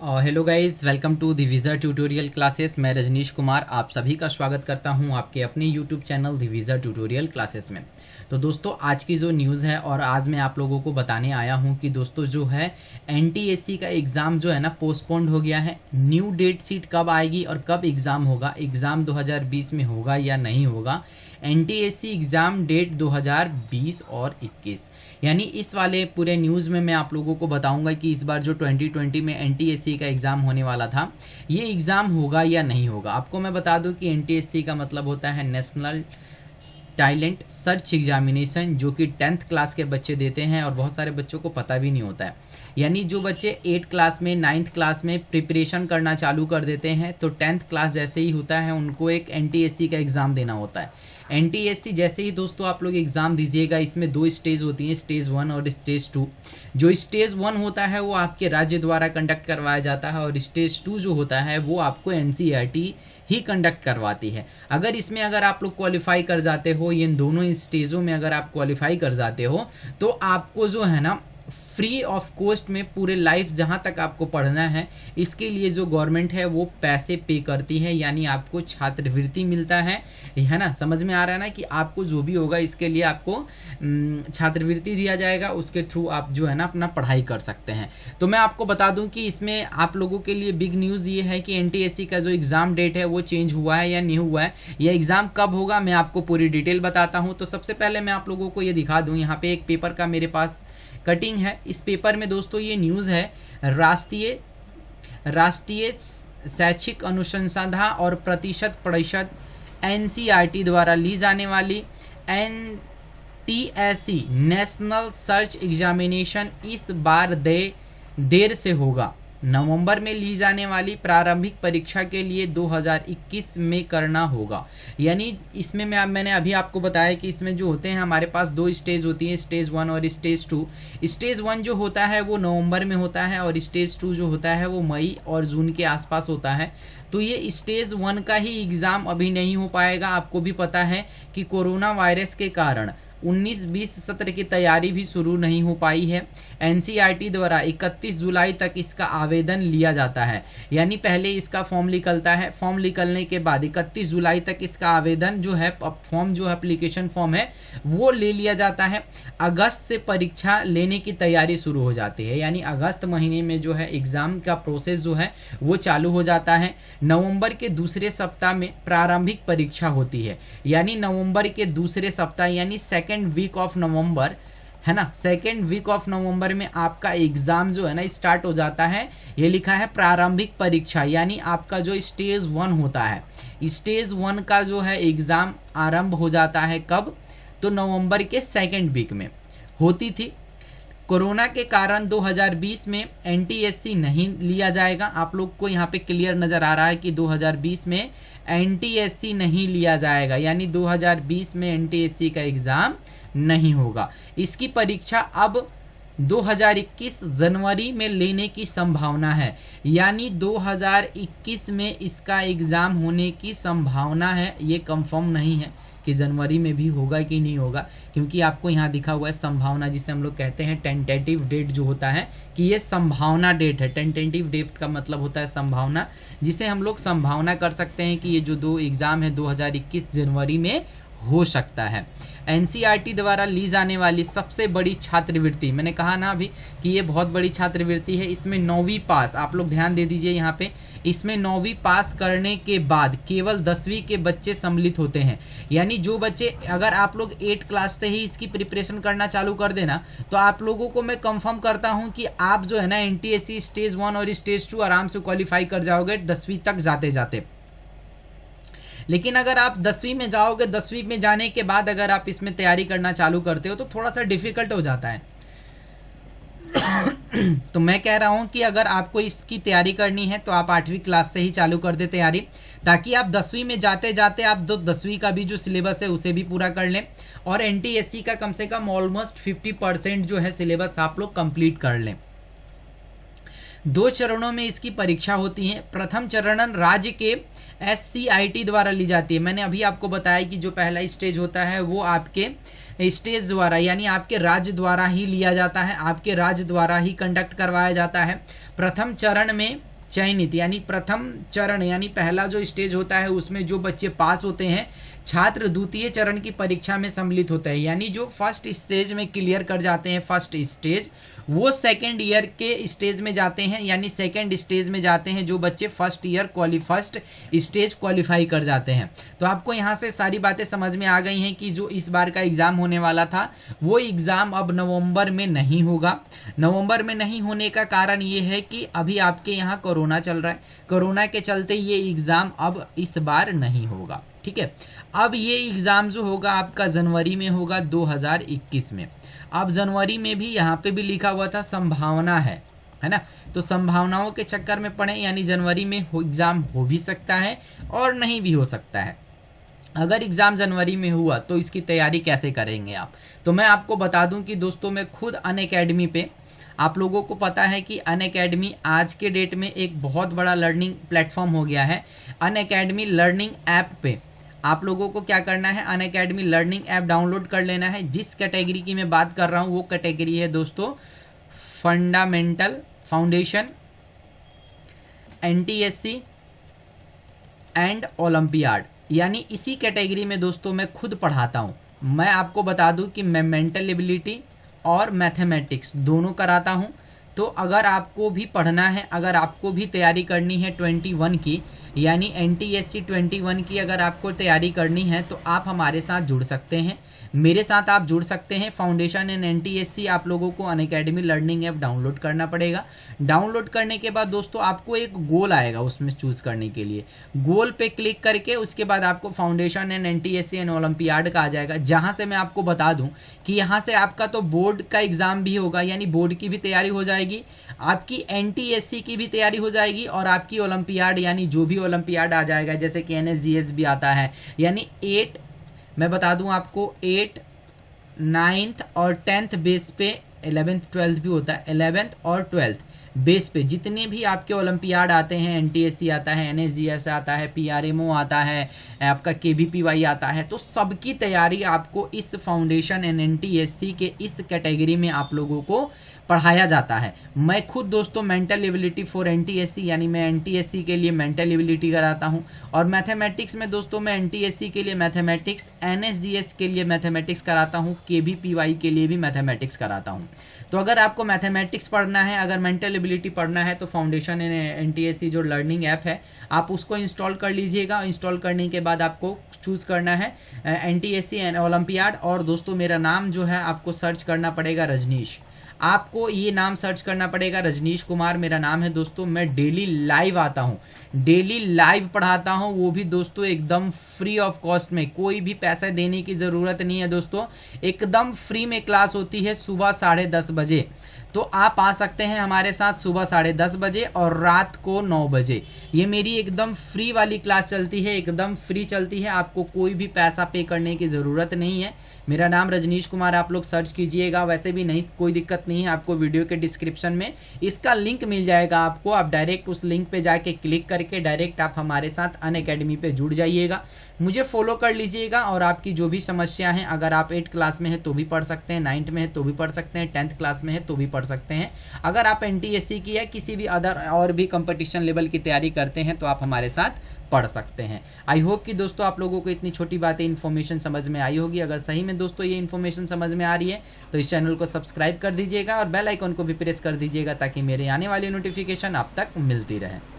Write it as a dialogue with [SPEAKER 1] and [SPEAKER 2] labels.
[SPEAKER 1] Hello guys, welcome to Divija tutorial classes. मैं रजनीश कुमार आप सभी का स्वागत करता हूं आपके अपने यूट्यूब चैनल दिविज़ा ट्यूटोरियल क्लासेस में। तो दोस्तों, आज की जो न्यूज़ है और आज मैं आप लोगों को बताने आया हूं कि दोस्तों जो है एनटीएससी का एग्ज़ाम जो है ना पोस्टपोन्ड हो गया है। न्यू डेट शीट कब आएगी और कब एग्ज़ाम होगा, एग्ज़ाम 2020 में होगा या नहीं होगा, एनटीएससी एग्ज़ाम डेट 2020 और 21, यानी इस वाले पूरे न्यूज़ में मैं आप लोगों को बताऊंगा कि इस बार जो 2020 में एनटीएससी का एग्ज़ाम होने वाला था ये एग्ज़ाम होगा या नहीं होगा। आपको मैं बता दूं कि एनटीएससी का मतलब होता है नेशनल टैलेंट सर्च एग्जामिनेशन, जो कि 10th क्लास के बच्चे देते हैं और बहुत सारे बच्चों को पता भी नहीं होता है। यानी जो बच्चे 8th क्लास में 9th क्लास में प्रिपरेशन करना चालू कर देते हैं तो 10th क्लास जैसे ही होता है उनको एक एनटीएससी का एग्ज़ाम देना होता है। एनटीएससी जैसे ही दोस्तों आप लोग एग्ज़ाम दीजिएगा, इसमें 2 स्टेज होती हैं, स्टेज 1 और स्टेज 2। जो स्टेज 1 होता है वो आपके राज्य द्वारा कंडक्ट करवाया जाता है और स्टेज 2 जो होता है वो आपको एनसीईआरटी ही कंडक्ट करवाती है। अगर आप लोग क्वालिफाई कर जाते हो, इन दोनों स्टेजों में अगर आप क्वालिफाई कर जाते हो तो आपको जो है ना फ्री ऑफ कॉस्ट में पूरे लाइफ जहाँ तक आपको पढ़ना है इसके लिए जो गवर्नमेंट है वो पैसे पे करती है, यानी आपको छात्रवृत्ति मिलता है ना। समझ में आ रहा है ना कि आपको जो भी होगा इसके लिए आपको छात्रवृत्ति दिया जाएगा, उसके थ्रू आप जो है ना अपना पढ़ाई कर सकते हैं। तो मैं आपको बता दूं कि इसमें आप लोगों के लिए बिग न्यूज़ ये है कि एनटीएससी का जो एग्ज़ाम डेट है वो चेंज हुआ है या नहीं हुआ है, यह एग्ज़ाम कब होगा मैं आपको पूरी डिटेल बताता हूँ। तो सबसे पहले मैं आप लोगों को ये दिखा दूँ, यहाँ पे एक पेपर का मेरे पास कटिंग है। इस पेपर में दोस्तों ये न्यूज़ है, राष्ट्रीय शैक्षिक अनुसंधान और प्रतिशत परिषद एनसीईआरटी द्वारा ली जाने वाली एनटीएससी नेशनल सर्च एग्जामिनेशन इस बार देर से होगा। नवंबर में ली जाने वाली प्रारंभिक परीक्षा के लिए 2021 में करना होगा। यानी इसमें मैंने अभी आपको बताया कि इसमें जो होते हैं हमारे पास 2 स्टेज होती हैं, स्टेज 1 और स्टेज 2। स्टेज 1 जो होता है वो नवंबर में होता है और स्टेज 2 जो होता है वो मई और जून के आसपास होता है। तो ये स्टेज 1 का ही एग्ज़ाम अभी नहीं हो पाएगा। आपको भी पता है कि कोरोना वायरस के कारण 19-20 सत्र की तैयारी भी शुरू नहीं हो पाई है। एनसीईआरटी द्वारा 31 जुलाई तक इसका आवेदन लिया जाता है, यानी पहले इसका फॉर्म निकलता है, फॉर्म निकलने के बाद 31 जुलाई तक इसका आवेदन जो है फॉर्म जो एप्लीकेशन फॉर्म है वो ले लिया जाता है। अगस्त से परीक्षा लेने की तैयारी शुरू हो जाती है, यानी अगस्त महीने में जो है एग्ज़ाम का प्रोसेस जो है वो चालू हो जाता है। नवंबर के दूसरे सप्ताह में प्रारंभिक परीक्षा होती है, यानी नवंबर के दूसरे सप्ताह यानी सेकेंड वीक ऑफ नवंबर है ना, सेकेंड वीक ऑफ नवंबर में आपका एग्ज़ाम जो है ना स्टार्ट हो जाता है। ये लिखा है प्रारंभिक परीक्षा, यानी आपका जो स्टेज 1 होता है, स्टेज 1 का जो है एग्ज़ाम आरंभ हो जाता है कब, तो नवंबर के सेकेंड वीक में होती थी। कोरोना के कारण 2020 में एनटीएससी नहीं लिया जाएगा। आप लोग को यहाँ पे क्लियर नज़र आ रहा है कि 2020 में एनटीएससी नहीं लिया जाएगा, यानी 2020 में एनटीएससी का एग्ज़ाम नहीं होगा। इसकी परीक्षा अब 2021 जनवरी में लेने की संभावना है, यानी 2021 में इसका एग्ज़ाम होने की संभावना है। ये कंफर्म नहीं है कि जनवरी में भी होगा कि नहीं होगा, क्योंकि आपको यहाँ दिखा हुआ है संभावना, जिसे हम लोग कहते हैं टेंटेटिव डेट जो होता है, कि ये संभावना डेट है। टेंटेटिव डेट का मतलब होता है संभावना, जिसे हम लोग संभावना कर सकते हैं कि ये जो 2 एग्ज़ाम है 2021 जनवरी में हो सकता है। एनसीईआरटी द्वारा ली जाने वाली सबसे बड़ी छात्रवृत्ति, मैंने कहा ना अभी कि ये बहुत बड़ी छात्रवृत्ति है। इसमें 9वीं पास, आप लोग ध्यान दे दीजिए यहाँ पे, इसमें 9वीं पास करने के बाद केवल 10वीं के बच्चे सम्मिलित होते हैं। यानी जो बच्चे, अगर आप लोग 8 क्लास से ही इसकी प्रिपरेशन करना चालू कर देना तो आप लोगों को मैं कंफर्म करता हूँ कि आप जो है ना एनटीएससी स्टेज 1 और स्टेज 2 आराम से क्वालिफाई कर जाओगे 10वीं तक जाते जाते। लेकिन अगर आप 10वीं में जाओगे, 10वीं में जाने के बाद अगर आप इसमें तैयारी करना चालू करते हो तो थोड़ा सा डिफ़िकल्ट हो जाता है। तो मैं कह रहा हूं कि अगर आपको इसकी तैयारी करनी है तो आप 8वीं क्लास से ही चालू कर दे तैयारी, ताकि आप 10वीं में जाते जाते आप 10वीं का भी जो सिलेबस है उसे भी पूरा कर लें और एनटीएससी का कम से कम ऑलमोस्ट 50% जो है सिलेबस आप लोग कंप्लीट कर लें। 2 चरणों में इसकी परीक्षा होती है। प्रथम चरण राज्य के एससीईआरटी द्वारा ली जाती है। मैंने अभी आपको बताया कि जो पहला स्टेज होता है वो आपके स्टेज द्वारा यानी आपके राज्य द्वारा ही लिया जाता है, आपके राज्य द्वारा ही कंडक्ट करवाया जाता है। प्रथम चरण में चयनित यानी प्रथम चरण यानी पहला जो स्टेज होता है उसमें जो बच्चे पास होते हैं, छात्र द्वितीय चरण की परीक्षा में सम्मिलित होता है। यानी जो फर्स्ट स्टेज में क्लियर कर जाते हैं फर्स्ट स्टेज, वो सेकेंड ईयर के स्टेज में जाते हैं, यानी सेकेंड स्टेज में जाते हैं जो बच्चे फर्स्ट स्टेज क्वालिफाई कर जाते हैं। तो आपको यहाँ से सारी बातें समझ में आ गई हैं कि जो इस बार का एग्ज़ाम होने वाला था वो एग्ज़ाम अब नवंबर में नहीं होगा। नवंबर में नहीं होने का कारण ये है कि अभी आपके यहाँ कोरोना चल रहा है, कोरोना के चलते ये एग्ज़ाम अब इस बार नहीं होगा। ठीक है, अब ये एग्ज़ाम जो होगा आपका जनवरी में होगा 2021 में। अब जनवरी में भी यहाँ पे भी लिखा हुआ था संभावना है ना, तो संभावनाओं के चक्कर में पड़े, यानी जनवरी में एग्ज़ाम हो भी सकता है और नहीं भी हो सकता है। अगर एग्ज़ाम जनवरी में हुआ तो इसकी तैयारी कैसे करेंगे आप? तो मैं आपको बता दूं कि दोस्तों मैं खुद अनअकैडमी पे, आप लोगों को पता है कि अनअकैडमी आज के डेट में एक बहुत बड़ा लर्निंग प्लेटफॉर्म हो गया है। अनअकैडमी लर्निंग ऐप पे आप लोगों को क्या करना है, अनअकैडमी लर्निंग ऐप डाउनलोड कर लेना है। जिस कैटेगरी की मैं बात कर रहा हूँ वो कैटेगरी है दोस्तों fundamental foundation, NTSC and olympiad, यानी इसी कैटेगरी में दोस्तों मैं खुद पढ़ाता हूँ। मैं आपको बता दूँ कि मैं मेंटल एबिलिटी और मैथमेटिक्स दोनों कराता हूँ। तो अगर आपको भी पढ़ना है, अगर आपको भी तैयारी करनी है 21 की, यानी एनटीएससी 21 की अगर आपको तैयारी करनी है तो आप हमारे साथ जुड़ सकते हैं, मेरे साथ आप जुड़ सकते हैं। फाउंडेशन इन एनटीएससी आप लोगों को अनअकैडमी लर्निंग ऐप डाउनलोड करना पड़ेगा। डाउनलोड करने के बाद दोस्तों आपको एक गोल आएगा उसमें चूज़ करने के लिए, गोल पे क्लिक करके उसके बाद आपको foundation in NTSC and olympiad का आ जाएगा, जहाँ से मैं आपको बता दूँ कि यहाँ से आपका तो बोर्ड का एग्ज़ाम भी होगा, यानी बोर्ड की भी तैयारी हो जाएगी, आपकी एनटीएससी की भी तैयारी हो जाएगी और आपकी ओलंपियाड यानी जो भी ओलंपियाड आ जाएगा, जैसे कि एनएसजीएस भी आता है, यानी 8 मैं बता दूं आपको 8, 9th और 10th बेस पे 11th 12th भी होता है, 11th और 12th बेस पे जितने भी आपके ओलंपियाड आते हैं, एनटीएससी आता है, एनएसजीएस आता है, पीआरएमओ आता है, आपका केबीपीवाई आता है, तो सबकी तैयारी आपको इस फाउंडेशन एंड एनटीएससी के इस कैटेगरी में आप लोगों को पढ़ाया जाता है। मैं खुद दोस्तों मेंटल एबिलिटी फॉर एनटीएससी यानी मैं एनटीएससी के लिए मेंटल एबिलिटी कराता हूं, और मैथमेटिक्स में दोस्तों मैं एनटीएससी के लिए मैथमेटिक्स, एनएसजीएस के लिए मैथमेटिक्स कराता हूं, केबीपीवाई के लिए भी मैथमेटिक्स कराता हूं। तो अगर आपको मैथमेटिक्स पढ़ना है, अगर मेंटल एबिलिटी पढ़ना है तो फाउंडेशन इन एनटीएससी जो लर्निंग ऐप है आप उसको इंस्टॉल कर लीजिएगा। इंस्टॉल करने के बाद आपको चूज़ करना है एनटीएससी एंड ओलंपियाड, और दोस्तों मेरा नाम जो है आपको सर्च करना पड़ेगा रजनीश, आपको ये नाम सर्च करना पड़ेगा, रजनीश कुमार मेरा नाम है दोस्तों। मैं डेली लाइव आता हूँ, डेली लाइव पढ़ाता हूँ, वो भी दोस्तों एकदम फ्री ऑफ कॉस्ट में, कोई भी पैसा देने की ज़रूरत नहीं है दोस्तों, एकदम फ्री में क्लास होती है सुबह 10:30 बजे। तो आप आ सकते हैं हमारे साथ सुबह 10:30 बजे और रात को 9 बजे। ये मेरी एकदम फ्री वाली क्लास चलती है, एकदम फ्री चलती है, आपको कोई भी पैसा पे करने की ज़रूरत नहीं है। मेरा नाम रजनीश कुमार आप लोग सर्च कीजिएगा, वैसे भी नहीं कोई दिक्कत नहीं है, आपको वीडियो के डिस्क्रिप्शन में इसका लिंक मिल जाएगा आपको, आप डायरेक्ट उस लिंक पे जाके क्लिक करके डायरेक्ट आप हमारे साथ अनअकैडमी पे जुड़ जाइएगा, मुझे फॉलो कर लीजिएगा। और आपकी जो भी समस्या है, अगर आप 8th क्लास में है तो भी पढ़ सकते हैं, 9th में है तो भी पढ़ सकते हैं, 10th क्लास में है तो भी पढ़ सकते हैं। अगर आप एनटीएससी की या किसी भी अदर और भी कंपटीशन लेवल की तैयारी करते हैं तो आप हमारे साथ पढ़ सकते हैं। आई होप कि दोस्तों आप लोगों को इतनी छोटी बातें इन्फॉर्मेशन समझ में आई होगी। अगर सही में दोस्तों ये इन्फॉर्मेशन समझ में आ रही है तो इस चैनल को सब्सक्राइब कर दीजिएगा और बेल आइकन को भी प्रेस कर दीजिएगा ताकि मेरे आने वाली नोटिफिकेशन आप तक मिलती रहे।